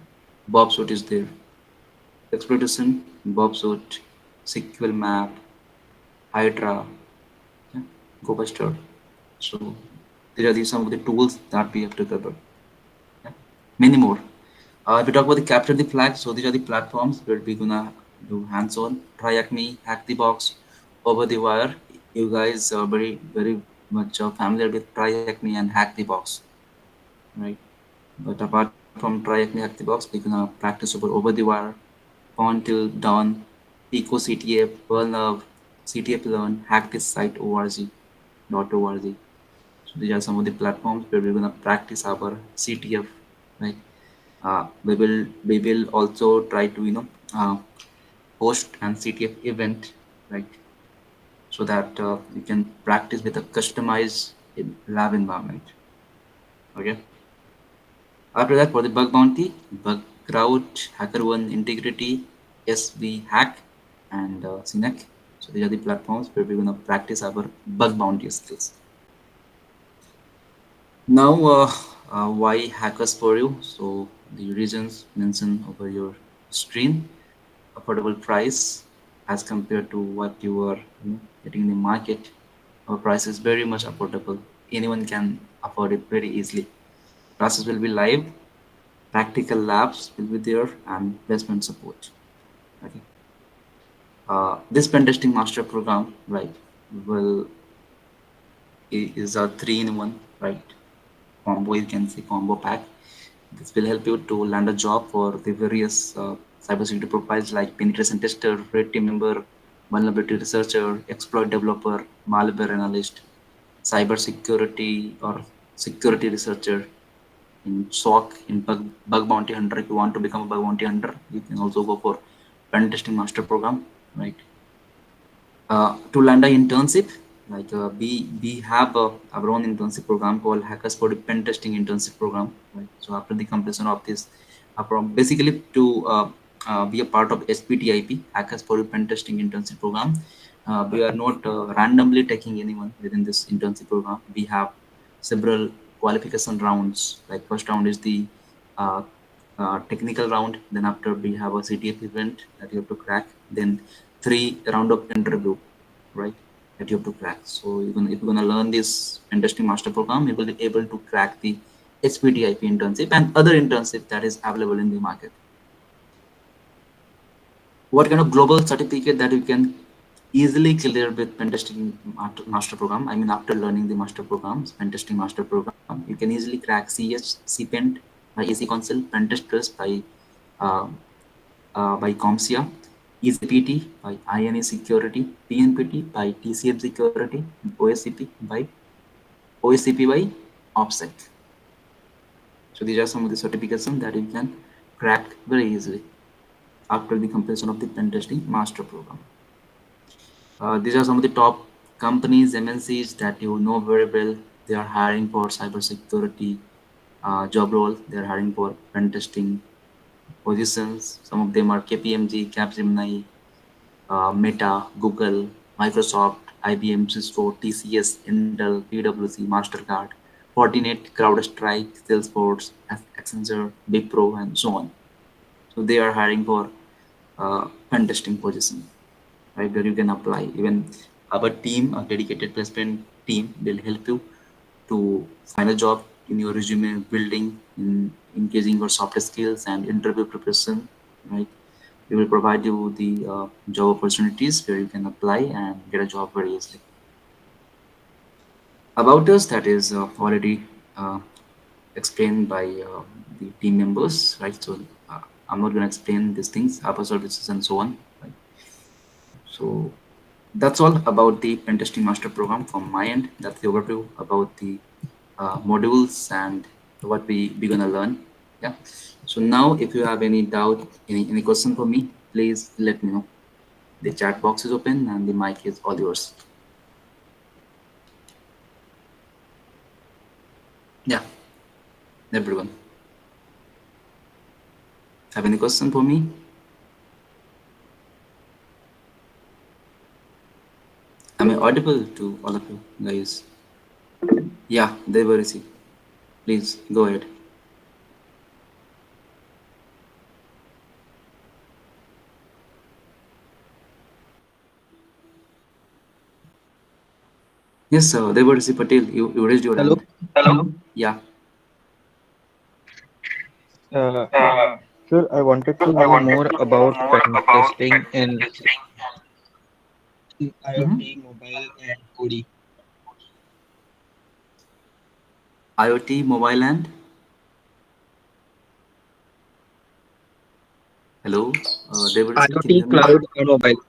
Bobsuit is there. Exploitation, Bobsuit, SQL Map, Hydra, yeah, GoBuster. So these are some of the tools that we have to cover. Yeah. Many more. If we talk about the capture the flag, so these are the platforms where we're gonna do hands-on. Try Acme, Hack the Box, Over the Wire. You guys are very much familiar with Try Acme and Hack the Box, right? But apart from Try Acme, Hack the Box, we're gonna practice over the wire, Pawn till Dawn, Pico CTF, Pearl CTF Learn, Hack this site org.org. So these are some of the platforms where we're gonna practice our CTF, right? We will also try to uh, host an CTF event, right? So that you can practice with a customized lab environment. Okay. After that, for the bug bounty, bug crowd, HackerOne integrity, SV hack, and CNEC. So these are the platforms where we're gonna practice our bug bounty skills. Now, why hackers for you? So the reasons mentioned over your screen: affordable price as compared to what you are getting in the market. Our price is very much affordable. Anyone can afford it very easily. Classes will be live, practical labs will be there, and placement support. Okay. This pen testing master program, right, will is a 3-in-1, right, combo. You can say combo pack. This will help you to land a job for the various cybersecurity profiles like penetration tester, red team member, vulnerability researcher, exploit developer, malware analyst, cybersecurity or security researcher, in SOC, in bug bounty hunter. If you want to become a bug bounty hunter, you can also go for Pentesting Master Program, right? To land an internship, like we have our own internship program called Hackers for Pen Testing Internship Program, right? So after the completion of this basically to be a part of SPTIP, Hackers for Pen Testing Internship Program, we are not randomly taking anyone within this internship program. We have several qualification rounds. Like first round is the uh, technical round, then after we have a CTF event that you have to crack, then 3 round of interview, right, that you have to crack. So even if you're going to learn this Pentesting Master Program, you will be able to crack the HPTIP internship and other internship that is available in the market. What kind of global certificate that you can easily clear with Pentesting Master Program? I mean, after learning the Master Programs, Pentesting Master Program, you can easily crack CS, CPENT by AC Council, Pentest Plus uh, by CompSIA, EasyPT by INA Security, PNPT by TCM Security, and OSCP by OPSEC. So these are some of the certifications that you can crack very easily after the completion of the pen testing master program. These are some of the top companies, MNCs that you know very well. They are hiring for cybersecurity job role. They are hiring for pen testing positions. Some of them are KPMG, Capgemini, Meta, Google, Microsoft, IBM, Cisco, TCS, Intel, PwC, Mastercard, Fortinet, CrowdStrike, Salesforce, Accenture, Wipro, and so on. So they are hiring for pen testing position, right? Where you can apply. Even our team, a dedicated placement team, will help you to find a job in your resume building, in engaging your soft skills and interview preparation, right? We will provide you the job opportunities where you can apply and get a job very easily. About us, that is already uh, explained by the team members, right? So uh, I'm not going to explain these things, App services and so on, right? So that's all about the Pentesting Master Program from my end. That's the overview about the modules and what we gonna learn. Yeah. So now, if you have any doubt, any question for me, please let me know. The chat box is open and the mic is all yours. Yeah, everyone. Have any question for me? Am I audible to all of you guys? Yeah, they were received. Please go ahead. Yes, they were received. Patel, you raised your Hello. hand. Hello. Yeah. Uh, Sir, I wanted to know more about pen testing in Mm-hmm. IoT, mobile, and OD. IoT, mobile, and hello, David, can you IoT, hear me? cloud, and mobile.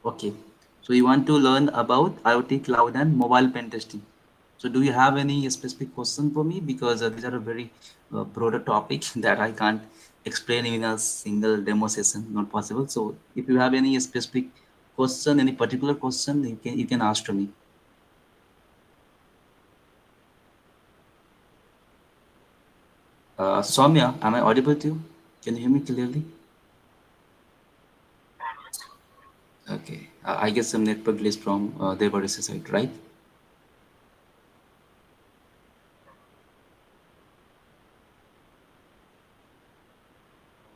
Okay. So you want to learn about IoT, cloud, and mobile pen testing. So do you have any specific question for me? Because these are a very broader topic that I can't explain in a single demo session. Not possible. So if you have any specific question, any particular question, you can ask to me. Soumya, am I audible to you? Can you hear me clearly? Okay. I guess some network glitch from Devaris side, right?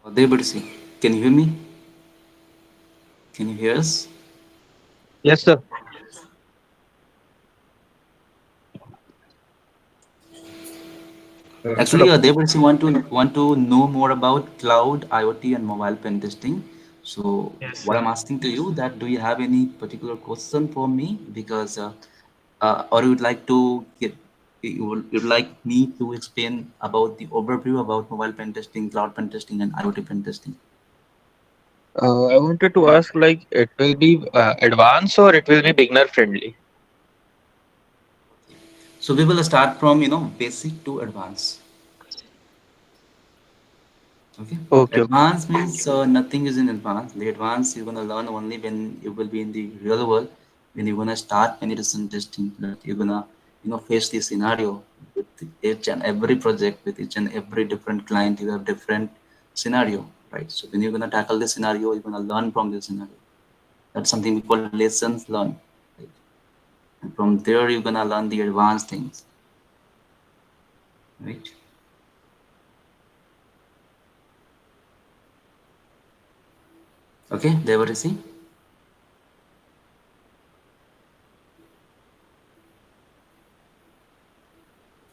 Devaris, can you hear me? Can you hear us? Yes, sir. Actually, Hello. they also want to know more about cloud, IoT, and mobile pen testing. So, Yes, what sir. I'm asking to you that do you have any particular question for me? Because or you would like to get you'd like me to explain about the overview about mobile pen testing, cloud pen testing, and IoT pen testing. I wanted to ask, like, it will be advanced or it will be beginner friendly? So we will start from basic to advanced. Okay. Okay. Advanced means nothing is in advance. The advance you're gonna learn only when you will be in the real world, when you're gonna start penetration testing. That you're gonna face the scenario with each and every project, with each and every different client. You have different scenario, right? So when you're gonna tackle the scenario, you're gonna learn from the scenario. That's something we call lessons learned. Right? And from there you're gonna learn the advanced things, right? Okay, there were see.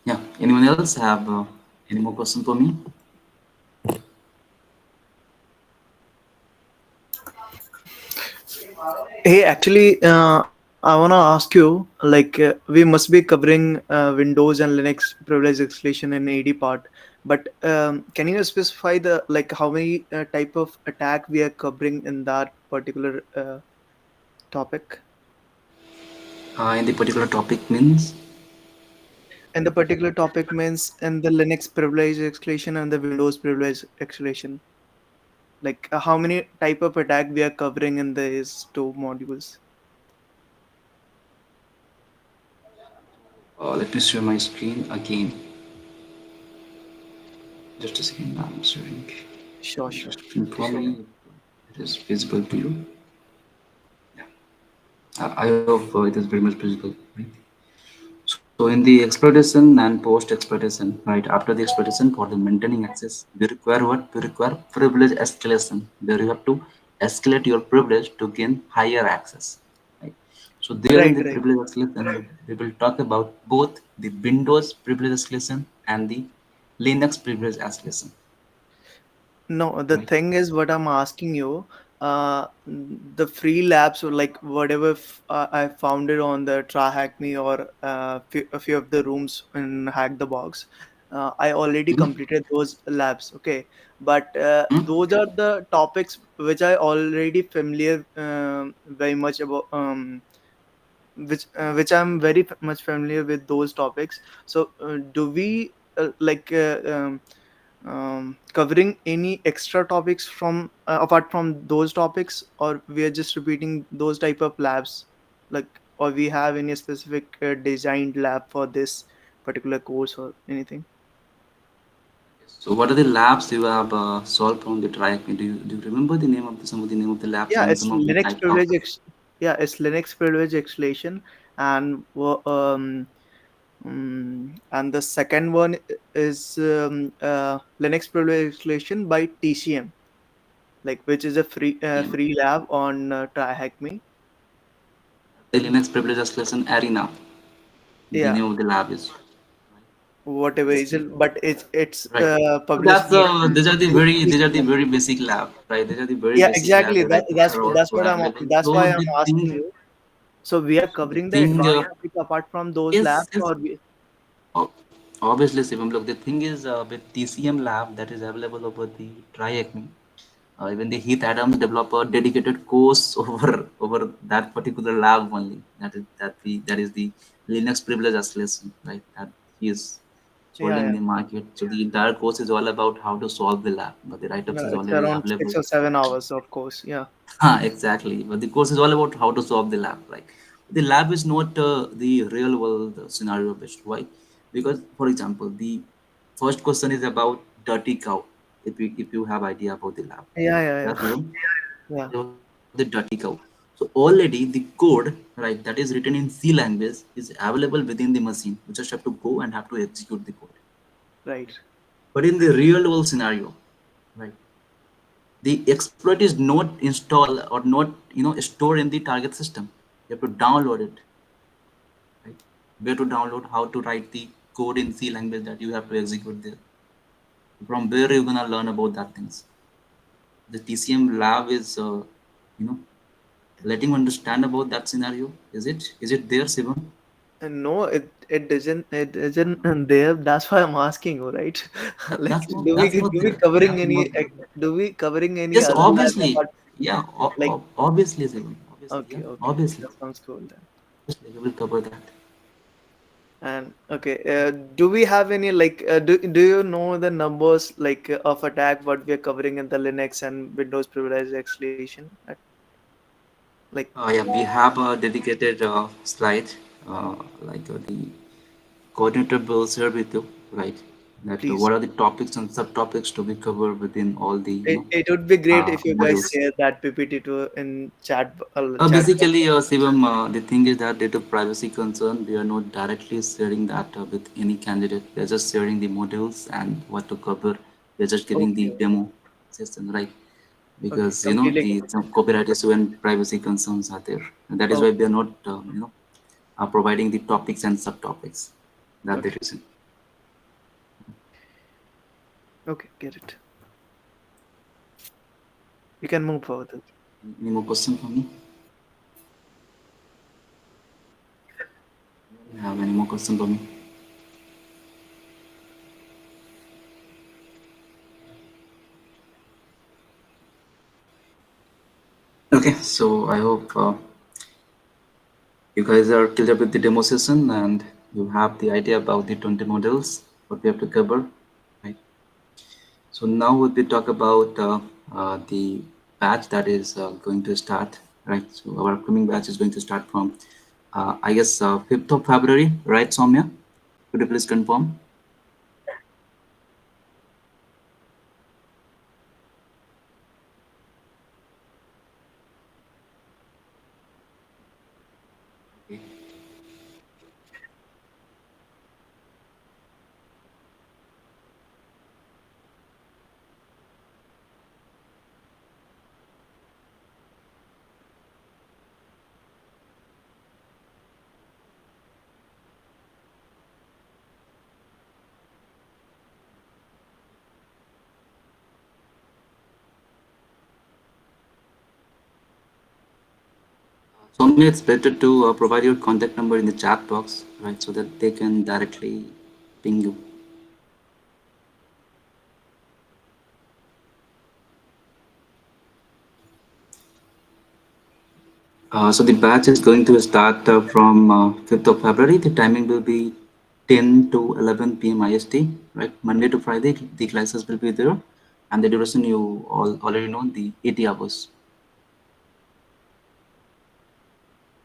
Yeah. Anyone else have any more question for me? Hey, actually, I wanna ask you, like, we must be covering Windows and Linux privilege escalation in AD part, but can you specify the like how many type of attack we are covering in that particular topic? In the particular topic means. And the particular topic means in the Linux privilege escalation and the Windows privilege escalation. Like how many type of attack we are covering in these two modules? Let me share my screen again. Just a second, I'm sharing. Sure, sure. Just inform me if it is visible to you. Yeah, I hope it is very much visible. Right? So in the exploitation and post-exploitation, right after the exploitation, for the maintaining access, we require what? We require privilege escalation. There you have to escalate your privilege to gain higher access. Right. So there in Right, the right. privilege escalation, we will talk about both the Windows privilege escalation and the Linux privilege escalation. No, the Right. thing is, what I'm asking you, the free labs or like whatever I found it on the Try Hack Me or a few of the rooms in Hack the Box, I already Hmm? completed those labs. Okay, but Hmm? those are the topics which I already familiar very much about. Which I'm very much familiar with those topics. So, do we covering any extra topics from apart from those topics, or we are just repeating those type of labs, like, or we have any specific designed lab for this particular course or anything? So what are the labs you have solved from the track? Do you remember the name of some of the name of the labs Yeah, and it's some of the Linux type of. privilege. Yeah, it's Linux privilege escalation, and and the second one is Linux privilege escalation by TCM, like which is a free lab on Try Hack Me. The Linux Privilege Escalation Arena. The Yeah, name of the lab is. whatever Yes, is it, but it's right. So published that's by these are the TCM. very basic lab, right? These are the very Yeah, basic lab exactly. that are That's also what I'm. available. That's So why I'm asking you. So we are the covering the thing advanced topic apart from those is labs, or we? o- obviously, Shivam, look, the thing is with TCM lab that is available over the TryAcme. Even the Heath Adams develop a dedicated course over that particular lab only. That is the Linux privilege escalation, right? That he is Yeah, holding yeah. in the market. So the entire course is all about how to solve the lab, but the write-ups No, is it's already around available. 6 or 7 hours, of course. Yeah. Exactly. But the course is all about how to solve the lab. Like the lab is not the real world scenario based. Why? Because, for example, the first question is about dirty cow. If you have idea about the lab, Yeah, yeah, that's yeah. one. Yeah. About the dirty cow. So already the code, right, that is written in C language is available within the machine. You just have to go and have to execute the code. Right. But in the real world scenario, right, the exploit is not install or not stored in the target system. You have to download it, right? Where to download, how to write the code in C language that you have to execute there. From where you're gonna learn about that things. The TCM lab is you know letting you understand about that scenario. Is it there, Shivam? No, it isn't there. That's why I'm asking you, right? Like, That's not that's not do we there. covering That's any not there. Yes, other labs obviously. apart? Yeah, Like, obviously, Shivam. Obviously, yeah, okay, okay, obviously. that sounds cool then. Obviously, we will cover that. And okay, do we have any do you know the numbers of attack what we are covering in the Linux and Windows privileged escalation? Like Yeah, we have a dedicated slide, the coordinator will share with you, right? That please, what are the topics and subtopics to be covered within all the it would be great if you guys modules. share that PPT to in chat box. Basically, Shivam, the thing is that due to privacy concern, we are not directly sharing that with any candidate. We are just sharing the modules and what to cover. We are just giving the Okay, demo session, right? okay, Because completely the get it. some copyright issue and privacy concerns are there. And that is why Okay, we are not providing the topics and subtopics. That's the okay, reason. okay, get it. You can move further. Any more question for me? Have any more question for me? Okay, so I hope you guys are clear with the demo session and you have the idea about the 20 models, what we have to cover, right? So now we talk about the batch that is going to start, right? So our upcoming batch is going to start from, I guess, 5th of February, right, Soumya? Could you please confirm? Okay. Soumya, it's better to provide your contact number in the chat box, right, so that they can directly ping you. So the batch is going to start from 5th of February. The timing will be 10 to 11 p.m. IST, right? Monday to Friday, the classes will be there. And the duration you all already know, the 80 hours.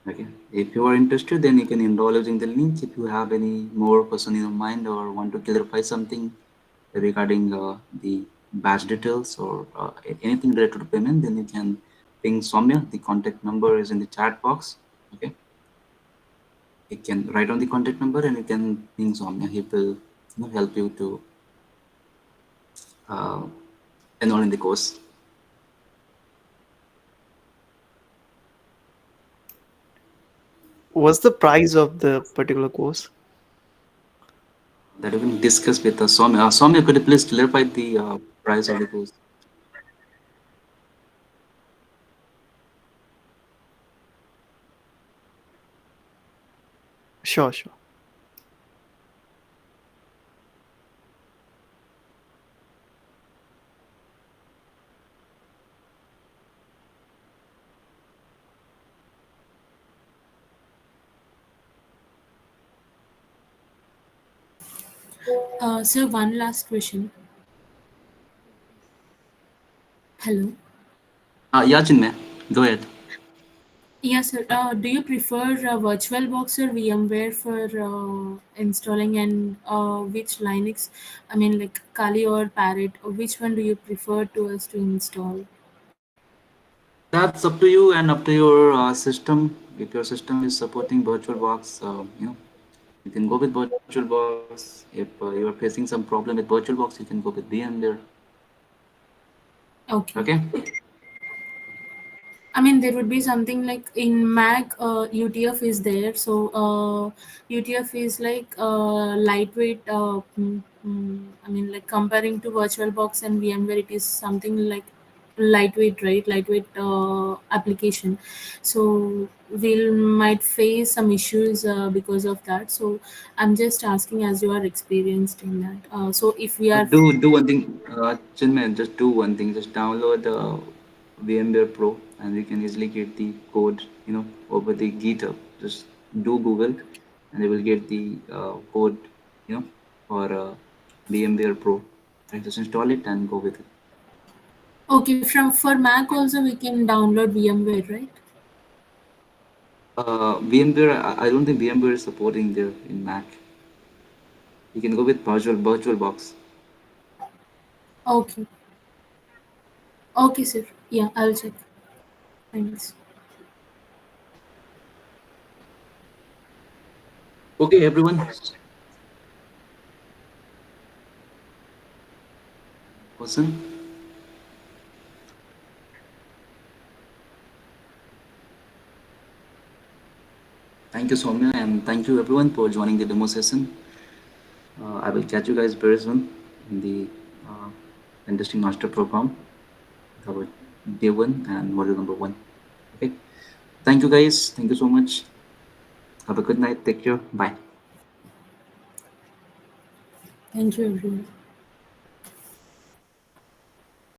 Okay. If you are interested, then you can enroll using the link. If you have any more question in your mind or want to clarify something regarding the batch details or anything related to payment, then you can ping Soumya. The contact number is in the chat box. Okay. You can write on the contact number and you can ping Soumya. He will help you to uh, enroll in the course. What's the price of the particular course? That we can discuss with Soumya. Soumya, could you please clarify the price of the course? Sure, sure. Sir, one last question. Hello. Yeah, Chinmay, go ahead. Yes, sir. Do you prefer VirtualBox or VMware for installing, and which Linux? I mean, like Kali or Parrot? Which one do you prefer to us to install? That's up to you and up to your system. If your system is supporting VirtualBox, you can go with VirtualBox. If you are facing some problem with VirtualBox, you can go with VMware. Okay. Okay. I mean, there would be something like in Mac, UTF is there. So, UTF is like lightweight. I mean, like comparing to VirtualBox and VMware, it is something like lightweight, right? Lightweight application. So, we'll might face some issues because of that. So, I'm just asking as you are experienced in that. So, if we are, Do one thing, Chinmay, just do one thing. Just download VMware Pro, and you can easily get the code, over the GitHub. Just do Google. and they will get the code, for VMware Pro, and just install it and go with it. Okay, for Mac also we can download VMware, right? VMware, I don't think VMware is supporting there in Mac. You can go with VirtualBox. Okay. Okay, sir. Yeah, I'll check. Thanks. Okay, everyone. Person. Thank you, Soumya, and thank you everyone for joining the demo session. I will catch you guys very soon in the Pentesting Master Program, our day 1 and module number 1. Okay. Thank you guys. Thank you so much. Have a good night. Take care. Bye. Thank you, everyone.